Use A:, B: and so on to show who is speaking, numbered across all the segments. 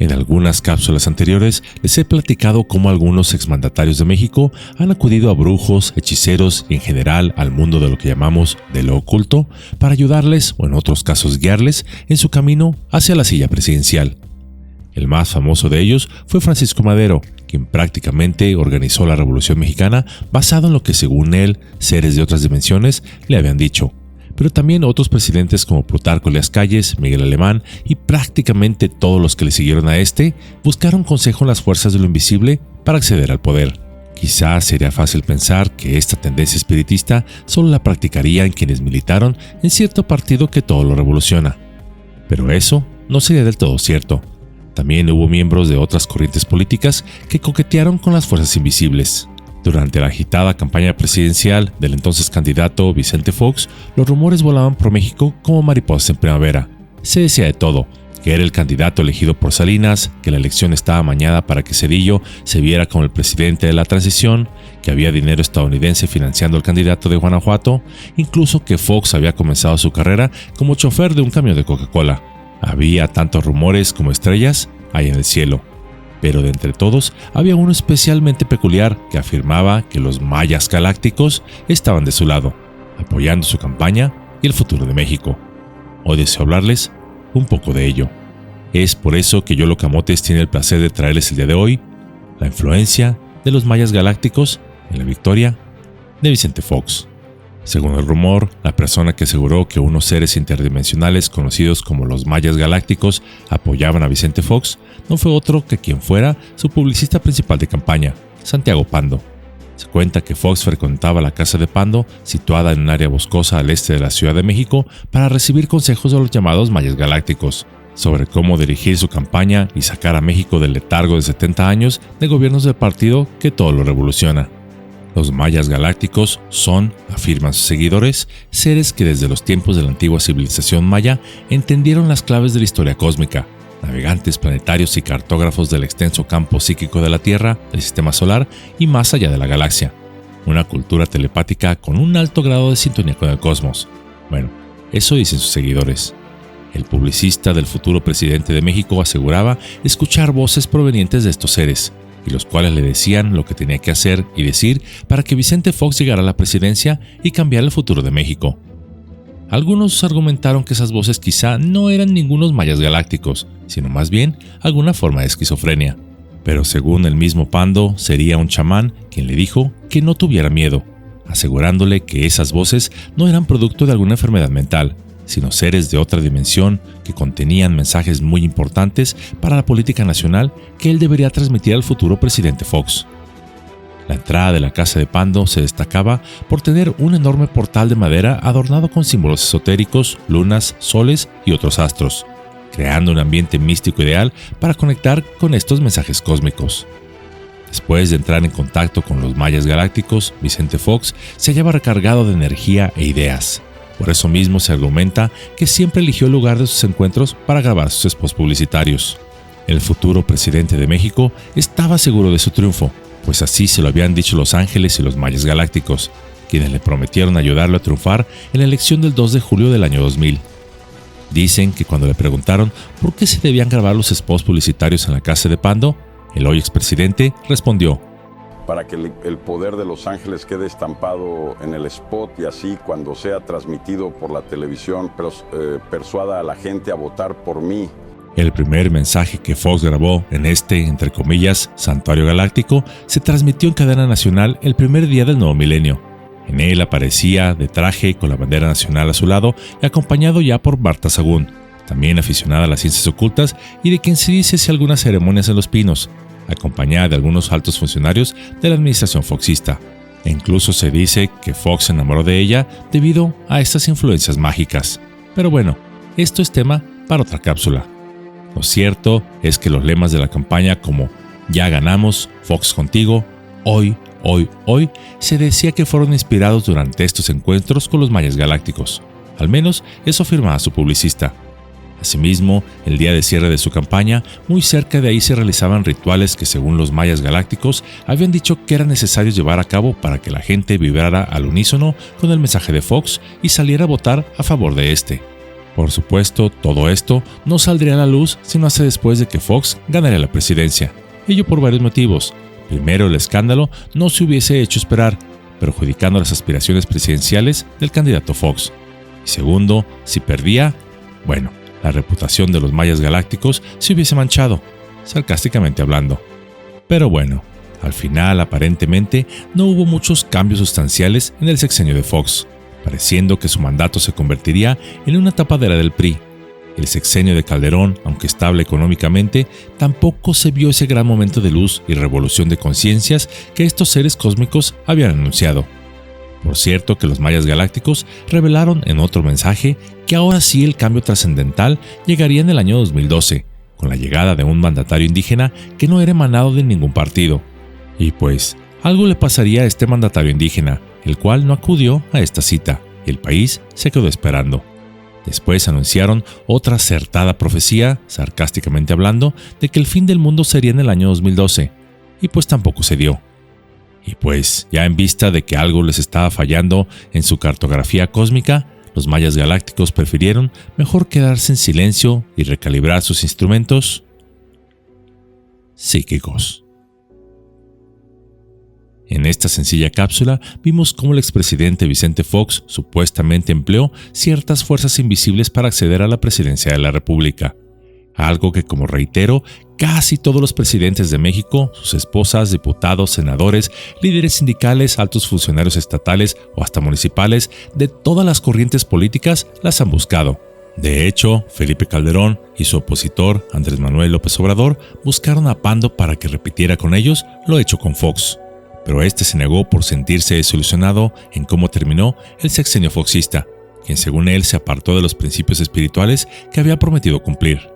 A: En algunas cápsulas anteriores les he platicado cómo algunos exmandatarios de México han acudido a brujos, hechiceros y en general al mundo de lo que llamamos de lo oculto para ayudarles o en otros casos guiarles en su camino hacia la silla presidencial. El más famoso de ellos fue Francisco Madero, quien prácticamente organizó la Revolución Mexicana basado en lo que según él, seres de otras dimensiones le habían dicho. Pero también otros presidentes como Plutarco Elías Calles, Miguel Alemán y prácticamente todos los que le siguieron a este buscaron consejo en las fuerzas de lo invisible para acceder al poder. Quizás sería fácil pensar que esta tendencia espiritista solo la practicarían quienes militaron en cierto partido que todo lo revoluciona. Pero eso no sería del todo cierto. También hubo miembros de otras corrientes políticas que coquetearon con las fuerzas invisibles. Durante la agitada campaña presidencial del entonces candidato Vicente Fox, los rumores volaban por México como mariposas en primavera. Se decía de todo, que era el candidato elegido por Salinas, que la elección estaba amañada para que Zedillo se viera como el presidente de la transición, que había dinero estadounidense financiando al candidato de Guanajuato, incluso que Fox había comenzado su carrera como chofer de un camión de Coca-Cola. Había tantos rumores como estrellas hay en el cielo. Pero de entre todos había uno especialmente peculiar que afirmaba que los mayas galácticos estaban de su lado, apoyando su campaña y el futuro de México. Hoy deseo hablarles un poco de ello. Es por eso que Yolo Camotes tiene el placer de traerles el día de hoy la influencia de los mayas galácticos en la victoria de Vicente Fox. Según el rumor, la persona que aseguró que unos seres interdimensionales conocidos como los mayas galácticos apoyaban a Vicente Fox no fue otro que quien fuera su publicista principal de campaña, Santiago Pando. Se cuenta que Fox frecuentaba la casa de Pando, situada en un área boscosa al este de la Ciudad de México, para recibir consejos de los llamados mayas galácticos, sobre cómo dirigir su campaña y sacar a México del letargo de 70 años de gobiernos del partido que todo lo revoluciona. Los mayas galácticos son, afirman sus seguidores, seres que desde los tiempos de la antigua civilización maya entendieron las claves de la historia cósmica, navegantes planetarios y cartógrafos del extenso campo psíquico de la Tierra, del sistema solar y más allá de la galaxia. Una cultura telepática con un alto grado de sintonía con el cosmos. Bueno, eso dicen sus seguidores. El publicista del futuro presidente de México aseguraba escuchar voces provenientes de estos seres, y los cuales le decían lo que tenía que hacer y decir para que Vicente Fox llegara a la presidencia y cambiara el futuro de México. Algunos argumentaron que esas voces quizá no eran ningunos mayas galácticos, sino más bien alguna forma de esquizofrenia. Pero según el mismo Pando, sería un chamán quien le dijo que no tuviera miedo, asegurándole que esas voces no eran producto de alguna enfermedad mental, sino seres de otra dimensión que contenían mensajes muy importantes para la política nacional que él debería transmitir al futuro presidente Fox. La entrada de la casa de Pando se destacaba por tener un enorme portal de madera adornado con símbolos esotéricos, lunas, soles y otros astros, creando un ambiente místico ideal para conectar con estos mensajes cósmicos. Después de entrar en contacto con los mayas galácticos, Vicente Fox se hallaba recargado de energía e ideas. Por eso mismo se argumenta que siempre eligió el lugar de sus encuentros para grabar sus spots publicitarios. El futuro presidente de México estaba seguro de su triunfo, pues así se lo habían dicho los ángeles y los mayas galácticos, quienes le prometieron ayudarlo a triunfar en la elección del 2 de julio del año 2000. Dicen que cuando le preguntaron por qué se debían grabar los spots publicitarios en la casa de Pando, el hoy expresidente respondió:
B: para que el poder de los ángeles quede estampado en el spot y así cuando sea transmitido por la televisión persuada a la gente a votar por mí.
A: El primer mensaje que Fox grabó en este, entre comillas, santuario galáctico, se transmitió en cadena nacional el primer día del nuevo milenio. En él aparecía de traje con la bandera nacional a su lado y acompañado ya por Marta Sagún, también aficionada a las ciencias ocultas y de quien se dice hace algunas ceremonias en Los Pinos, acompañada de algunos altos funcionarios de la administración foxista. E incluso se dice que Fox se enamoró de ella debido a estas influencias mágicas. Pero bueno, esto es tema para otra cápsula. Lo cierto es que los lemas de la campaña como "Ya ganamos, Fox contigo", "Hoy, hoy, hoy", se decía que fueron inspirados durante estos encuentros con los mayas galácticos. Al menos eso afirmaba su publicista. Asimismo, el día de cierre de su campaña, muy cerca de ahí se realizaban rituales que según los mayas galácticos habían dicho que eran necesarios llevar a cabo para que la gente vibrara al unísono con el mensaje de Fox y saliera a votar a favor de este. Por supuesto, todo esto no saldría a la luz sino hasta después de que Fox ganaría la presidencia. Ello por varios motivos. Primero, el escándalo no se hubiese hecho esperar, perjudicando las aspiraciones presidenciales del candidato Fox. Y segundo, si perdía, bueno, la reputación de los mayas galácticos se hubiese manchado, sarcásticamente hablando. Pero bueno, al final aparentemente no hubo muchos cambios sustanciales en el sexenio de Fox, pareciendo que su mandato se convertiría en una tapadera del PRI. El sexenio de Calderón, aunque estable económicamente, tampoco se vio ese gran momento de luz y revolución de conciencias que estos seres cósmicos habían anunciado. Por cierto que los mayas galácticos revelaron en otro mensaje que ahora sí el cambio trascendental llegaría en el año 2012, con la llegada de un mandatario indígena que no era emanado de ningún partido. Y pues, algo le pasaría a este mandatario indígena, el cual no acudió a esta cita, y el país se quedó esperando. Después anunciaron otra acertada profecía, sarcásticamente hablando, de que el fin del mundo sería en el año 2012, y pues tampoco se dio. Y pues, ya en vista de que algo les estaba fallando en su cartografía cósmica, los mayas galácticos prefirieron mejor quedarse en silencio y recalibrar sus instrumentos psíquicos. En esta sencilla cápsula vimos cómo el expresidente Vicente Fox supuestamente empleó ciertas fuerzas invisibles para acceder a la presidencia de la República. Algo que, como reitero, casi todos los presidentes de México, sus esposas, diputados, senadores, líderes sindicales, altos funcionarios estatales o hasta municipales de todas las corrientes políticas las han buscado. De hecho, Felipe Calderón y su opositor, Andrés Manuel López Obrador, buscaron a Pando para que repitiera con ellos lo hecho con Fox. Pero este se negó por sentirse desilusionado en cómo terminó el sexenio foxista, quien según él se apartó de los principios espirituales que había prometido cumplir.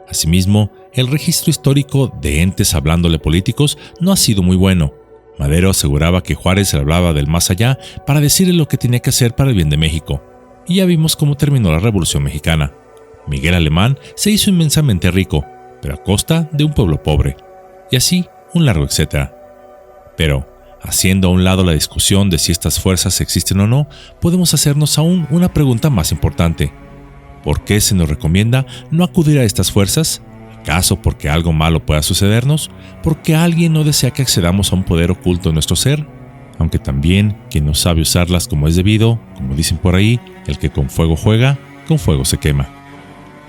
A: Asimismo, el registro histórico de entes hablándole políticos no ha sido muy bueno. Madero aseguraba que Juárez le hablaba del más allá para decirle lo que tenía que hacer para el bien de México. Y ya vimos cómo terminó la Revolución Mexicana. Miguel Alemán se hizo inmensamente rico, pero a costa de un pueblo pobre. Y así, un largo etcétera. Pero, haciendo a un lado la discusión de si estas fuerzas existen o no, podemos hacernos aún una pregunta más importante. ¿Por qué se nos recomienda no acudir a estas fuerzas? ¿Acaso porque algo malo pueda sucedernos? ¿Porque alguien no desea que accedamos a un poder oculto en nuestro ser? Aunque también, quien no sabe usarlas como es debido, como dicen por ahí, el que con fuego juega, con fuego se quema.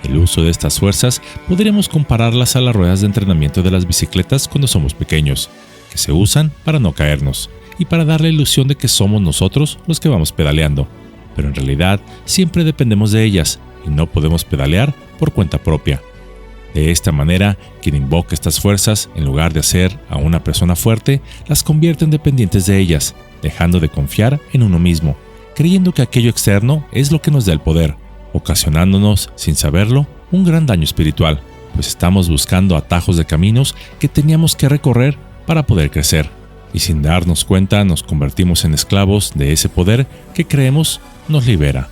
A: El uso de estas fuerzas podríamos compararlas a las ruedas de entrenamiento de las bicicletas cuando somos pequeños, que se usan para no caernos y para dar la ilusión de que somos nosotros los que vamos pedaleando, pero en realidad siempre dependemos de ellas y no podemos pedalear por cuenta propia. De esta manera, quien invoca estas fuerzas, en lugar de hacer a una persona fuerte, las convierte en dependientes de ellas, dejando de confiar en uno mismo, creyendo que aquello externo es lo que nos da el poder, ocasionándonos, sin saberlo, un gran daño espiritual, pues estamos buscando atajos de caminos que teníamos que recorrer para poder crecer, y sin darnos cuenta nos convertimos en esclavos de ese poder que creemos nos libera.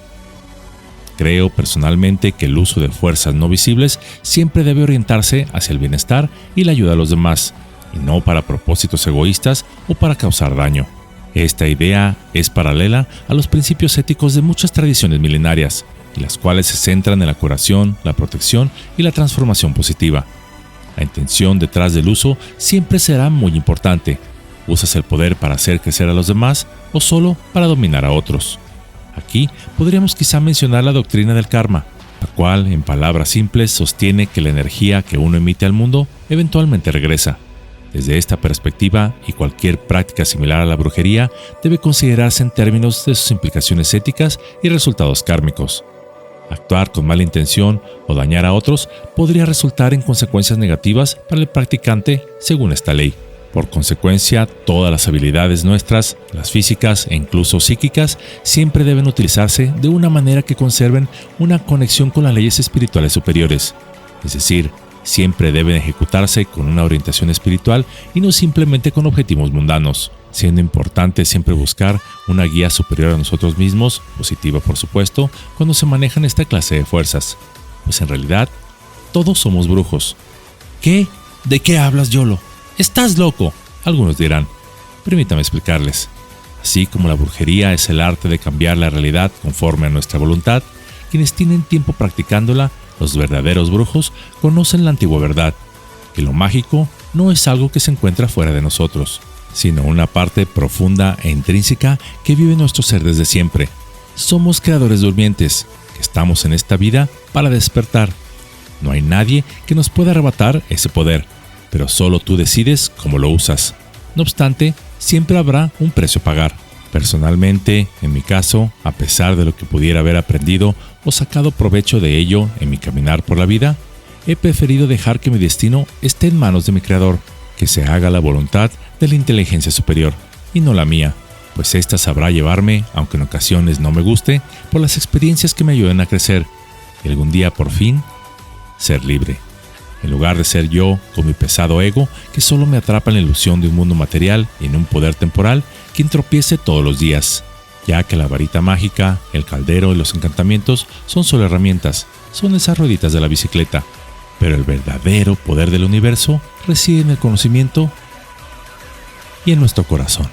A: Creo personalmente que el uso de fuerzas no visibles siempre debe orientarse hacia el bienestar y la ayuda a los demás, y no para propósitos egoístas o para causar daño. Esta idea es paralela a los principios éticos de muchas tradiciones milenarias, y las cuales se centran en la curación, la protección y la transformación positiva. La intención detrás del uso siempre será muy importante. ¿Usas el poder para hacer crecer a los demás o solo para dominar a otros? Aquí podríamos quizá mencionar la doctrina del karma, la cual, en palabras simples, sostiene que la energía que uno emite al mundo eventualmente regresa. Desde esta perspectiva, y cualquier práctica similar a la brujería debe considerarse en términos de sus implicaciones éticas y resultados kármicos. Actuar con mala intención o dañar a otros podría resultar en consecuencias negativas para el practicante según esta ley. Por consecuencia, todas las habilidades nuestras, las físicas e incluso psíquicas, siempre deben utilizarse de una manera que conserven una conexión con las leyes espirituales superiores. Es decir, siempre deben ejecutarse con una orientación espiritual y no simplemente con objetivos mundanos, siendo importante siempre buscar una guía superior a nosotros mismos, positiva por supuesto, cuando se manejan esta clase de fuerzas. Pues en realidad, todos somos brujos. ¿Qué? ¿De qué hablas, Yolo? ¡Estás loco!, algunos dirán. Permítame explicarles. Así como la brujería es el arte de cambiar la realidad conforme a nuestra voluntad, quienes tienen tiempo practicándola, los verdaderos brujos, conocen la antigua verdad, que lo mágico no es algo que se encuentra fuera de nosotros, sino una parte profunda e intrínseca que vive en nuestro ser desde siempre. Somos creadores durmientes, que estamos en esta vida para despertar. No hay nadie que nos pueda arrebatar ese poder, pero solo tú decides cómo lo usas. No obstante, siempre habrá un precio a pagar. Personalmente, en mi caso, a pesar de lo que pudiera haber aprendido o sacado provecho de ello en mi caminar por la vida, he preferido dejar que mi destino esté en manos de mi creador, que se haga la voluntad de la inteligencia superior, y no la mía, pues ésta sabrá llevarme, aunque en ocasiones no me guste, por las experiencias que me ayuden a crecer, y algún día por fin, ser libre. En lugar de ser yo, con mi pesado ego, que solo me atrapa en la ilusión de un mundo material y en un poder temporal, quien tropiece todos los días, ya que la varita mágica, el caldero y los encantamientos son solo herramientas, son esas rueditas de la bicicleta, pero el verdadero poder del universo reside en el conocimiento y en nuestro corazón.